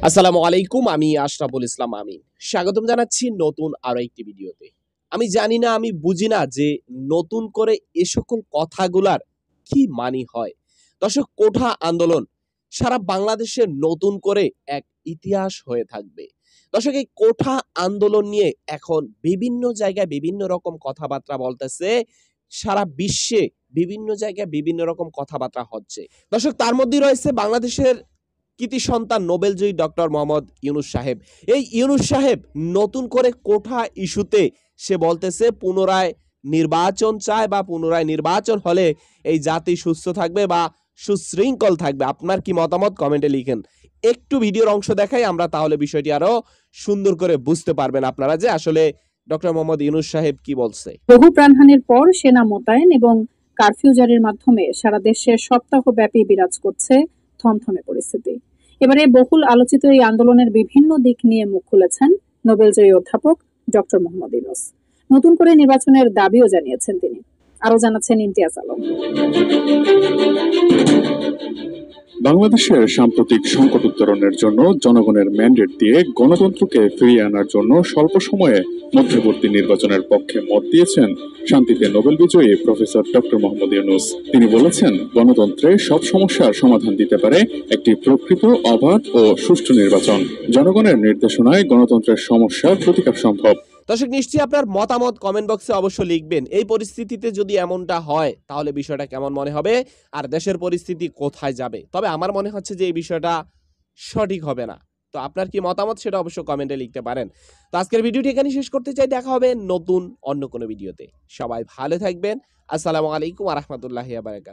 আসসালামু আলাইকুম, আমি আশরাফুল ইসলাম আমিন। স্বাগতম জানাচ্ছি নতুন আরো একটি ভিডিওতে। আমি জানি না, আমি বুঝি না যে নতুন করে এ সকল কথাগুলার কি মানি হয়। দর্শক, কোঠা আন্দোলন সারা বাংলাদেশে নতুন করে এক ইতিহাস হয়ে থাকবে। দর্শক, এই কোঠা আন্দোলন নিয়ে এখন বিভিন্ন জায়গায় বিভিন্ন রকম কথাবার্তা বলতেছে। সারা বিশ্বে বিভিন্ন জায়গায় বিভিন্ন রকম কথাবার্তা হচ্ছে। দর্শক, তার মধ্যেই রয়েছে বাংলাদেশের কৃতি সন্তান নোবেলজয়ী ডক্টর মোহাম্মদ ইউনূস সাহেব। এই ইউনূস সাহেব নতুন করে কোঠা ইস্যুতে সে বলতেছে পুনরায় নির্বাচন চায়, বা পুনরায় নির্বাচন হলে এই জাতি সুস্থ থাকবে বা সুশৃঙ্খল থাকবে। আপনার কি মতামত কমেন্টে লিখেন। একটু ভিডিওর অংশ দেখাই আমরা, তাহলে বিষয়টি আরো সুন্দর করে বুঝতে পারবেন আপনারা যে আসলে ডক্টর মোহাম্মদ ইউনূস সাহেব কি বলছে। বহু প্রাণহানির পর সেনা মোতায়েন এবং কারফিউ জারির মাধ্যমে সারা দেশে সপ্তাহব্যাপী বিরাজ করছে থমথমে পরিস্থিতি। এবারে বহুল আলোচিত এই আন্দোলনের বিভিন্ন দিক নিয়ে মুখ খুলেছেন নোবেলজয়ী অধ্যাপক ডক্টর মোহাম্মদ ইউনূস। নতুন করে নির্বাচনের দাবিও জানিয়েছেন তিনি। আরো জানাচ্ছেন ইমতিয়াজ আলম। বাংলাদেশের সাম্প্রতিক সংকট উত্তরণের জন্য জনগণের ম্যান্ডেট দিয়ে গণতন্ত্রকে ফিরিয়ে আনার জন্য স্বল্প সময়ে মধ্যবর্তী নির্বাচনের পক্ষে মত দিয়েছেন শান্তিতে নোবেল বিজয়ী প্রফেসর ডক্টর মোহাম্মদ ইউনূস। তিনি বলেছেন, গণতন্ত্রে সব সমস্যার সমাধান দিতে পারে একটি প্রকৃত, অবাধ ও সুষ্ঠু নির্বাচন। জনগণের নির্দেশনায় গণতন্ত্রের সমস্যার প্রতিকার সম্ভব। দর্শক, নিশ্চয়ই আপনার মতামত কমেন্ট বক্সে অবশ্যই লিখবেন। এই পরিস্থিতিতে যদি এমনটা হয় তাহলে বিষয়টা কেমন মনে হবে, আর দেশের পরিস্থিতি কোথায় যাবে। তবে আমার মনে হচ্ছে যে এই বিষয়টা সঠিক হবে না। তো আপনার কি মতামত সেটা অবশ্যই কমেন্টে লিখতে পারেন। তো আজকের ভিডিওটি এখানে শেষ করতে চাই। দেখা হবে নতুন অন্য কোনো ভিডিওতে। সবাই ভালো থাকবেন। আসসালামু আলাইকুম ওয়া রাহমাতুল্লাহি ওয়া বারাকাতুহু।